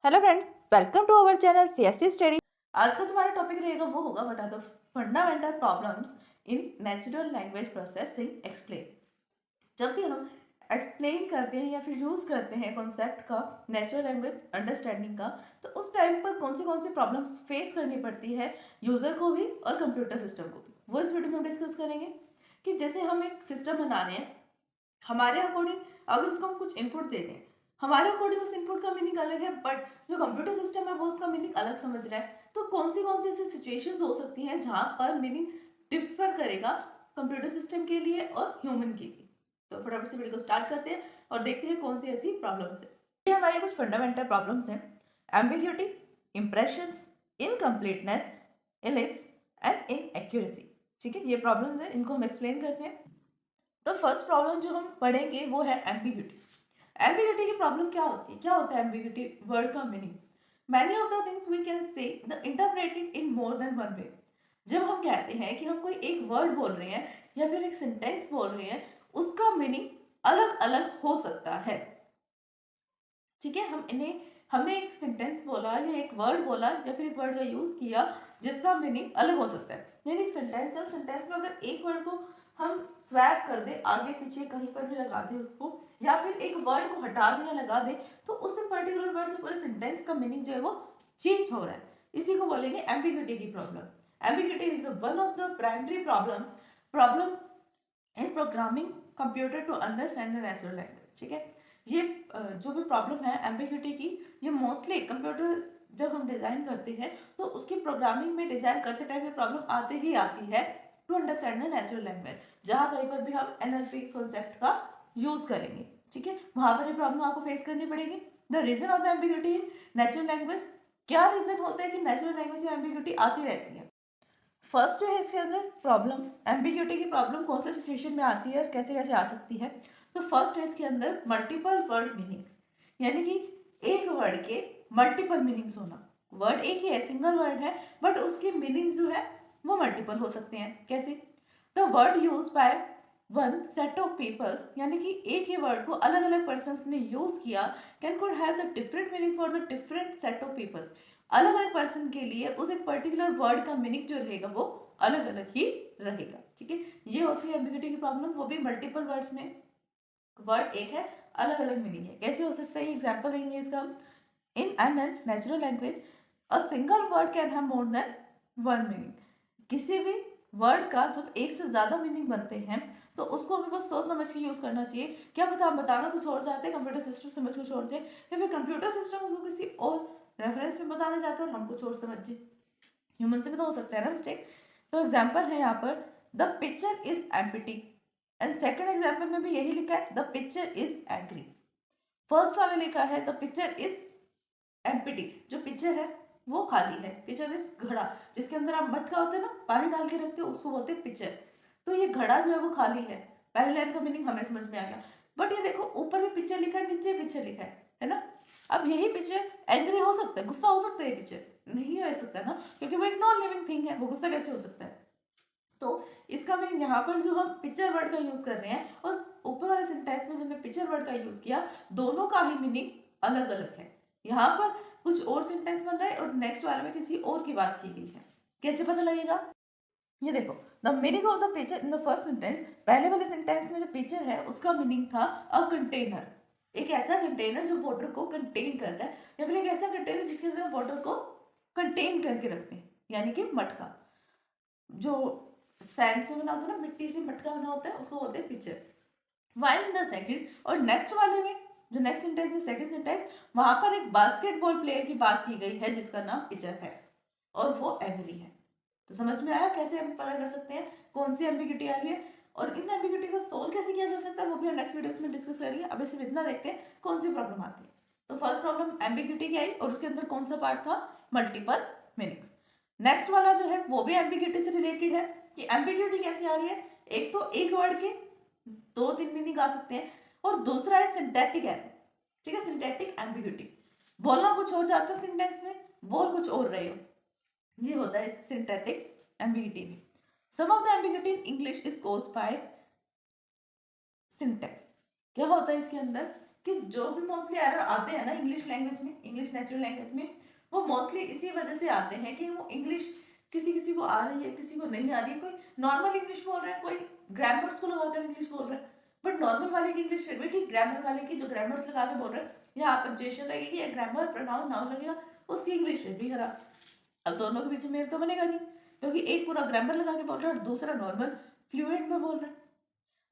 Hello friends, welcome to our channel CSC study. आज का जो हमारा टॉपिक रहेगा वो होगा what are the fundamental problems in natural language processing explain. जब भी हम एक्सप्लेन करते हैं या फिर यूज करते हैं कॉन्सेप्ट का, नेचुरल लैंग्वेज अंडरस्टैंडिंग का, तो उस टाइम पर कौन सी प्रॉब्लम्स फेस करनी पड़ती है यूजर को भी और कंप्यूटर सिस्टम को भी, वो इस वीडियो में हम डिस्कस करेंगे। कि जैसे हम एक सिस्टम बना रहे हैं, हमारे अकॉर्डिंग अगर उसको हम कुछ इनपुट दे रहे हैं, हमारे अकॉर्डिंग उस इनपुट का मीनिंग अलग है, बट जो कंप्यूटर सिस्टम है वो उसका मीनिंग अलग समझ रहा है। तो कौन सी ऐसी सिचुएशंस हो सकती हैं जहां पर मीनिंग डिफर करेगा कंप्यूटर सिस्टम के लिए और ह्यूमन के लिए। तो फटाफट से वीडियो को स्टार्ट करते हैं और देखते हैं कौन सी ऐसी प्रॉब्लम्स है। ये हमारी कुछ फंडामेंटल प्रॉब्लम्स हैं। Ambiguity, impressions, incompleteness, ellipse and inaccuracy. ठीक है, ये प्रॉब्लम्स हैं, इनको हम एक्सप्लेन करते हैं। तो फर्स्ट प्रॉब्लम जो हम पढ़ेंगे वो है एम्बिग्यूटी। एम्बिग्यूटी की प्रॉब्लम क्या होती है? क्या होता है एम्बिग्यूटी? वर्ड का meaning. Many of the things we can say the interpreted in more than one way. जब हम कहते हैं कि हम कोई एक वर्ड बोल रहे हैं या फिर एक सेंटेंस बोल रहे हैं, उसका मीनिंग अलग अलग हो सकता है। ठीक है, हमने एक सेंटेंस बोला या एक वर्ड बोला या फिर एक वर्ड का यूज किया जिसका मीनिंग अलग हो सकता है। यानी सेंटेंस में अगर एक वर्ड को हम स्वैप कर दे, आगे पीछे कहीं पर भी लगा दे उसको, या फिर एक वर्ड को हटा दे या लगा दे, तो उस पर्टिकुलर वर्ड से पूरे सेंटेंस का मीनिंग जो है वो चेंज हो रहा है। इसी को बोलेंगे एम्बिग्यूटी की problem. Ambiguity is one of the primary problem in programming computer to understand the natural language. ठीक है, ये जो भी प्रॉब्लम है एम्बिग्यूटी की, ये मोस्टली कंप्यूटर जब हम डिजाइन करते हैं तो उसकी प्रोग्रामिंग में डिजाइन करते टाइम ये प्रॉब्लम आती ही आती है to understand the natural language. जहां कहीं पर भी हम एनएलपी कॉन्सेप्ट का यूज करेंगे, ठीक है, वहां पर ये प्रॉब्लम आपको फेस करनी पड़ेगी। The reason of the ambiguity in natural language, क्या रीजन होता है कि नेचुरल लैंग्वेज में एम्बिग्यूटी आती रहती है? फर्स्ट जो है इसके अंदर प्रॉब्लम, एम्बिग्यूटी की प्रॉब्लम कौन से सिचुएशन में आती है और कैसे कैसे आ सकती है। तो फर्स्ट है इसके अंदर मल्टीपल वर्ड मीनिंग्स, यानी कि एक वर्ड के मल्टीपल मीनिंग्स होना। वर्ड एक ही है, सिंगल वर्ड है, बट उसके मीनिंग्स जो है वो मल्टीपल हो सकते हैं। कैसे? The word use by one set of people, यानी कि एक ही वर्ड को अलग अलग पर्सन ने यूज किया, can could have the different meaning for the different set of peoples. अलग अलग पर्सन के लिए उस एक पर्टिकुलर वर्ड का मीनिंग जो रहेगा वो अलग अलग ही रहेगा। ठीक है, ये होती है एम्बिग्यूटी की प्रॉब्लम, वो भी मल्टीपल वर्ड्स में। वर्ड एक है, अलग अलग मीनिंग है। कैसे हो सकता है? ये एग्जांपल देंगे इसका। In an natural language a single word can have more than one meaning. किसी भी वर्ड का जब एक से ज्यादा मीनिंग बनते हैं तो उसको हमें बस सोच समझ के यूज करना चाहिए। क्या पता हम बताना कुछ और चाहते हैं, कंप्यूटर सिस्टम समझ कुछ और थे, या फिर कंप्यूटर सिस्टम उसको किसी और रेफरेंस में बताना चाहते हैं और हम कुछ और समझे। ह्यूमन से भी तो हो सकता है ना मिस्टेक। तो एग्जाम्पल है यहाँ पर, the picture is empty, and second example में भी यही लिखा है, the picture is agree. First वाले लिखा है द पिक्चर इज एम्प्टी, जो पिक्चर है वो खाली है। पिक्चर इज घड़ा, जिसके अंदर आप मटका होता है ना, पानी डाल के रखते हो, उसको बोलते हैं पिक्चर। तो ये घड़ा जो है वो खाली है। पहले लाइन का मीनिंग हमें समझ में आ गया, बट ये देखो ऊपर भी पिक्चर लिखा है, नीचे पिक्चर लिखा है ना। अब यही पिक्चर एंग्री हो सकता है, गुस्सा हो सकता है, ये पिक्चर नहीं हो सकता ना, क्योंकि वो एक नॉन लिविंग थिंग है, वो गुस्सा कैसे हो सकता है? तो इसका मीनिंग यहाँ पर जो हम पिक्चर वर्ड का यूज कर रहे हैं और ऊपर वाले सेंटेंस में जो हमने पिक्चर वर्ड का यूज किया, दोनों का ही मीनिंग अलग अलग है। यहाँ पर कुछ और सेंटेंस बन रहा है और नेक्स्ट वाले में किसी और की बात की गई है। कैसे पता लगेगा? ये देखो, the meaning of the picture in the first sentence, पहले वाले सेंटेंस में जो पिक्चर है उसका मीनिंग था अ कंटेनर, एक ऐसा कंटेनर जो वाटर को कंटेन करता है, या फिर एक ऐसा कंटेनर जिसके अंदर वाटर को कंटेन करके रखते हैं, यानी कि मटका। जो सैंड से बना होता है ना, मिट्टी से मटका बना होता है, उसको बोलते हैं picture. While in the second, और नेक्स्ट वाले में जो नेक्स्ट सेंटेंस है, सेकंड सेंटेंस, वहां पर एक बास्केटबॉल प्लेयर की बात की गई है जिसका नाम पिक्चर है और वो एग्री है। तो समझ में आया कैसे हम पता कर सकते हैं कौन सी एम्बिग्यूटी आ रही है, और इन एम्बिग्यूटी को सोल्व कैसे किया जा सकता है वो भी हम नेक्स्ट वीडियोस में डिस्कस करेंगे। अभी सिर्फ इतना देखते हैं कौन सी प्रॉब्लम आती है। तो फर्स्ट प्रॉब्लम एम्बिग्यूटी की आई, और उसके अंदर कौन सा पार्ट था? Multiple meanings. नेक्स्ट वाला जो है वो भी एम्बिग्यूटी से रिलेटेड है, कि एम्बिग्यूटी कैसे आ रही है। एक तो एक वर्ड के दो तीन मीनिंग आ सकते हैं, और दूसरा है सिंथेटिक एरर। ठीक है, सिंथेटिक एम्बिग्यूटी, बोलना कुछ और चाहते हो सेंटेंस में, बोल कुछ और रहे हो, ये होता है सिंथेटिक एम्बिग्यूटी में। Some of the ambiguity in English is caused by syntax. क्या होता है इसके अंदर? कि जो भी मोस्टली एरर आते हैं ना इंग्लिश लैंग्वेज में, इंग्लिश नेचुरल लैंग्वेज में, वो मोस्टली इसी वजह से आते हैं कि वो इंग्लिश किसी किसी को आ रही है, किसी को नहीं आ रही है। कोई नॉर्मल इंग्लिश बोल रहा है, कोई ग्रामर्स को लगाकर इंग्लिश बोल रहा है, बट नॉर्मल वाले की इंग्लिश फिर भी ठीक, ग्रामर वाले की जो ग्रामर्स लगा के बोल रहे हैं, यहाँ पंक्चुएशन लगेगी या ग्रामर प्रोनाउन नाउन लगेगा, उसकी इंग्लिश फिर भी खराब। अब दोनों के बीच में मेल तो बनेगा नहीं, क्योंकि एक पूरा ग्रामर लगा के बोल रहा है और दूसरा नॉर्मल फ्लुएंट में बोल रहा है।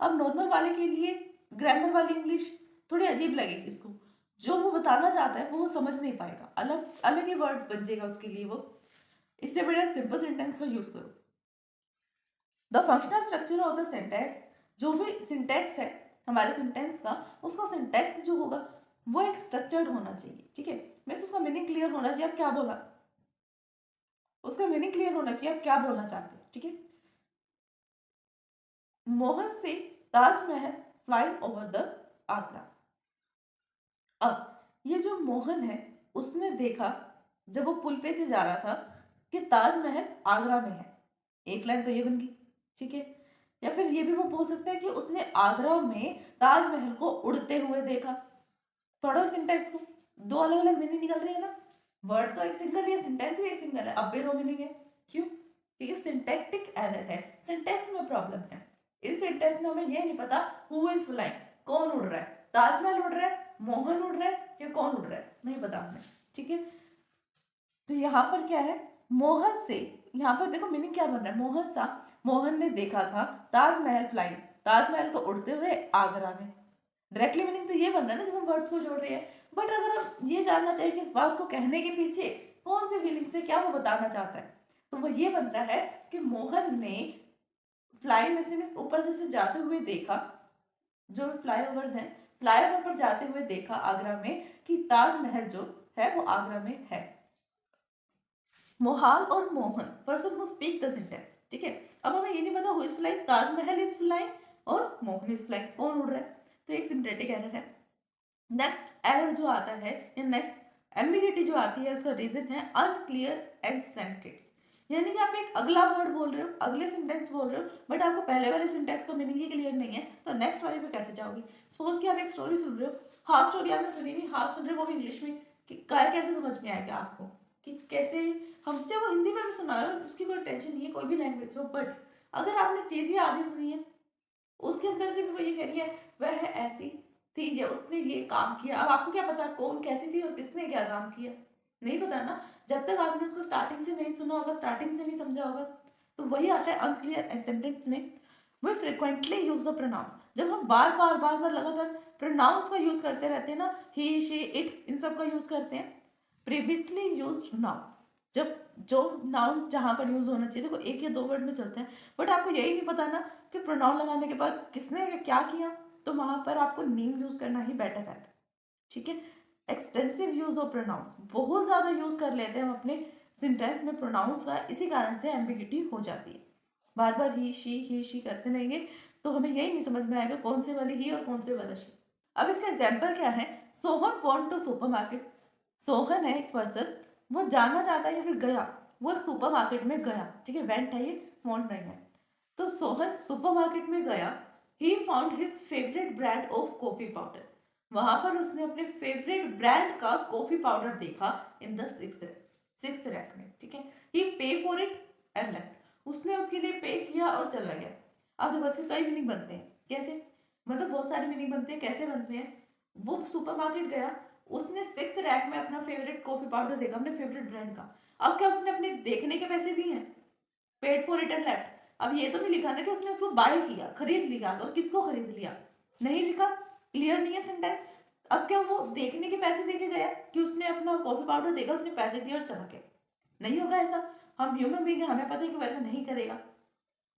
अब नॉर्मल वाले के लिए ग्रामर वाली इंग्लिश थोड़ी अजीब लगेगी उसको, जो वो बताना चाहता है वो समझ नहीं पाएगा, अलग अलग ही वर्ड बन जाएगा उसके लिए वो। इससे बढ़िया सिंपल सेंटेंस में यूज करो। The functional structure of the sentence, जो भी सिंटेक्स है हमारे सेंटेंस का, उसका सिंटेक्स जो होगा वो एक स्ट्रक्चर्ड होना चाहिए, ठीक है। वैसे उसका मीनिंग क्लियर होना चाहिए, आप क्या बोला, उसका मीनिंग क्लियर होना चाहिए, आप क्या बोलना चाहते हैं, ठीक है। मोहन से Taj Mahal flying over the Agra. अब ये जो मोहन है उसने देखा जब वो पुल पे से जा रहा था कि ताजमहल आगरा में है। एक लाइन तो ये बन गई, ठीक है। या फिर ये भी वो बोल सकता है कि उसने आगरा में ताजमहल को उड़ते हुए देखा। पढ़ो सिंटेक्स को, दो अलग अलग मीनिंग निकल रही है ना, वर्ड तो एक सिंगल है, सेंटेंस भी एक सिंगल है, अब भी दो मीनिंग है। क्यों? क्योंकि सिंटैक्टिक एरर है, सिंटेक्स में प्रॉब्लम है। इस सेंटेंस में हमें ये नहीं पता हु इज फ्लाइंग, कौन उड़ रहा है, ताजमहल उड़ रहा है, मोहन उड़ रहा है, या कौन उड़ रहा है, नहीं पता हमें, ठीक है। तो यहाँ पर क्या है, मोहन से, यहाँ पर देखो मीनिंग क्या बन रहा है, मोहन सा, मोहन ने देखा था ताजमहल फ्लाइंग, ताजमहल को उड़ते हुए आगरा में। डायरेक्टली मीनिंग तो ये बन रहा है ना जब हम वर्ड्स को जोड़ रहे हैं। बट अगर हम ये जानना चाहिए कि इस बात को कहने के पीछे कौन सी फीलिंग से क्या वो बताना चाहता है, तो वो ये बनता है कि मोहन ने फ्लाई मशीन ऊपर से जाते हुए देखा, जो फ्लाईओवर्स हैं, फ्लाईओवर पर जाते हुए देखा आगरा में कि ताजमहल जो है वो आगरा में है। मोहाल और Mohan, person who speak the sentence, ठीक है। अब हमें ये नहीं पता who is flying, Taj Mahal is flying और मोहन इज फ्लाइंग, कौन उड़ रहा है, तो एक सिंटेटिक एरर है। नेक्स्ट एरर जो आता है या नेक्स्ट एम्बिग्यूटी जो आती है उसका रीजन है अनक्लियर एक्सेंटेंस। यानी कि आप एक अगला वर्ड बोल रहे हो, अगले सेंटेंस बोल रहे हो, बट आपको पहले वाले सेंटेंस का मीनिंग ही क्लियर नहीं है, तो नेक्स्ट वाले पे कैसे जाओगे। सपोज कि आप एक स्टोरी सुन रहे हो, हाफ स्टोरी आपने सुनी नहीं, हाफ सुन रहे हो वो भी इंग्लिश में, कि कैसे समझ में आएगा आपको, कि कैसे, हम चाहे वो हिंदी में भी सुना रहे हो उसकी कोई टेंशन नहीं है, कोई भी लैंग्वेज हो, बट अगर आपने चीज़ ही आधी सुनी है, उसके अंदर से भी वो ये कह रही है वह ऐसी थी या उसने ये काम किया, अब आपको क्या पता कौन कैसी थी और किसने क्या काम किया, नहीं पता ना, जब तक आपने उसको स्टार्टिंग से नहीं सुना होगा, स्टार्टिंग से नहीं समझा होगा। तो वही आता है अनक्लियर सेंटेंस में। वे फ्रिक्वेंटली यूज द प्रोनाउंस, जब हम बार बार लगातार प्रोनाउंस का यूज करते रहते हैं ना, ही शी इट इन सब का यूज करते हैं। प्रीवियसली यूज नाउन, जब जो नाउन जहाँ पर यूज होना चाहिए, देखो एक या दो वर्ड में चलते हैं, बट आपको यही नहीं पता ना कि प्रोनाउन लगाने के बाद किसने क्या किया, तो वहां पर आपको नेम यूज करना ही बेटर रहता है, ठीक है। एक्सटेंसिव यूज ऑफ प्रोनाउंस, बहुत ज्यादा यूज कर लेते हैं हम अपने सिंटेंस में प्रोनाउंस का, इसी कारण से एम्बिग्यूटी हो जाती है। बार बार ही शी करते रहेंगे तो हमें यही नहीं समझ में आएगा कौन से वाली ही और कौन से वाला शी। अब इसका एग्जाम्पल क्या है, Sohan want to supermarket, Sohan है एक पर्सन, वो जाना चाहता है या फिर गया, वो एक सुपर मार्केट में गया, ठीक है, वेंट है ये, वॉन्ट नहीं है। तो सोहन सुपर मार्केट में गया, he found his favourite brand of coffee powder, वहां पर उसने अपने फेवरेट ब्रांड का कॉफी पाउडर देखा इन द सिक्स्थ रैक में, ठीक है। ही पे फॉर इट एंड लेफ्ट, उसने उसके लिए पे किया और चला गया। अब देखो इसके कई मीनिंग बनते हैं, कैसे, मतलब बहुत सारे मीनिंग बनते हैं, कैसे बनते हैं, वो सुपरमार्केट गया, उसने सिक्स्थ रैक में अपना फेवरेट कॉफी पाउडर देखा, अपने फेवरेट ब्रांड का। अब क्या उसने अपने देखने के पैसे दिए हैं, paid for it and left. अब ये तो नहीं लिखा ना कि उसने उसको बाय किया, खरीद लिया, और किसको खरीद लिया, नहीं लिखा, क्लियर नहीं है सेंटेंस। अब क्या वो देखने के पैसे देके गया कि उसने अपना कॉफी पाउडर देखा, उसने पैसे दिए और चला गया, नहीं होगा ऐसा, हम ह्यूमन बीइंग हैं, हमें पता है कि वैसा नहीं करेगा।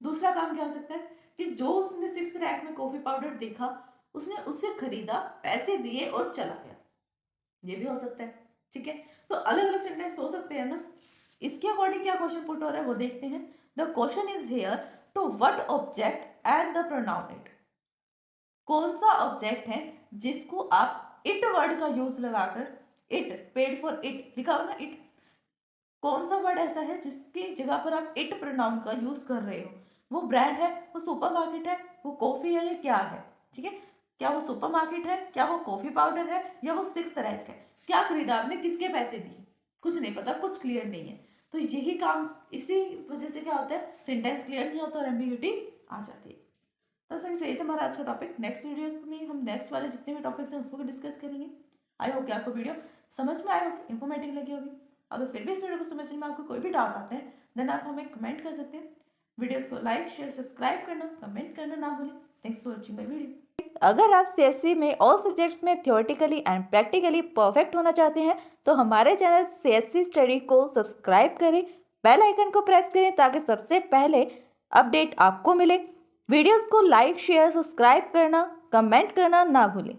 दूसरा काम क्या हो सकता है कि जो उसने सिक्स्थ रैक में कॉफी पाउडर देखा, उसने उससे खरीदा, पैसे दिए और चला गया, ये भी हो सकता है, ठीक है। तो अलग अलग सेंटेंस हो सकते हैं ना। इसके अकॉर्डिंग क्या क्वेश्चन पुट हो रहा है वो देखते हैं। The question is here to what object and the pronoun it, कौन सा ऑब्जेक्ट है जिसको आप इट वर्ड का यूज लगाकर, इट पेड फॉर इट लिखा हो ना, इट, कौन सा वर्ड ऐसा है जिसकी जगह पर आप इट प्रोनाउन का यूज कर रहे हो, वो ब्रांड है, वो सुपरमार्केट है, वो कॉफी है, या क्या है, ठीक है। क्या वो सुपरमार्केट है, क्या वो कॉफी पाउडर है, या वो 6th रैंक है? क्या खरीदा आपने, किसके पैसे दिए? कुछ नहीं पता, कुछ क्लियर नहीं है। तो यही काम, इसी वजह से क्या होता है, सेंटेंस क्लियर नहीं होता और एम्बिग्यूटी आ जाती है। तो फ्रेंड्स यही था हमारा आज का टॉपिक। नेक्स्ट वीडियोस में हम नेक्स्ट वाले जितने भी टॉपिक्स हैं उसको भी डिस्कस करेंगे। आई होप कि आपको वीडियो समझ में आई होगी, इन्फॉर्मेटिव लगी होगी। अगर फिर भी इस वीडियो को समझने में आपको कोई भी डाउट आते हैं देन आप हमें कमेंट कर सकते हैं। वीडियोस को लाइक शेयर सब्सक्राइब करना, कमेंट करना ना भूलें। Thanks for watching my video. अगर आप सीएससी में ऑल सब्जेक्ट्स में थ्योरेटिकली एंड प्रैक्टिकली परफेक्ट होना चाहते हैं तो हमारे चैनल सीएससी स्टडी को सब्सक्राइब करें, बेल आइकन को प्रेस करें ताकि सबसे पहले अपडेट आपको मिले। वीडियोस को लाइक शेयर सब्सक्राइब करना, कमेंट करना ना भूलें।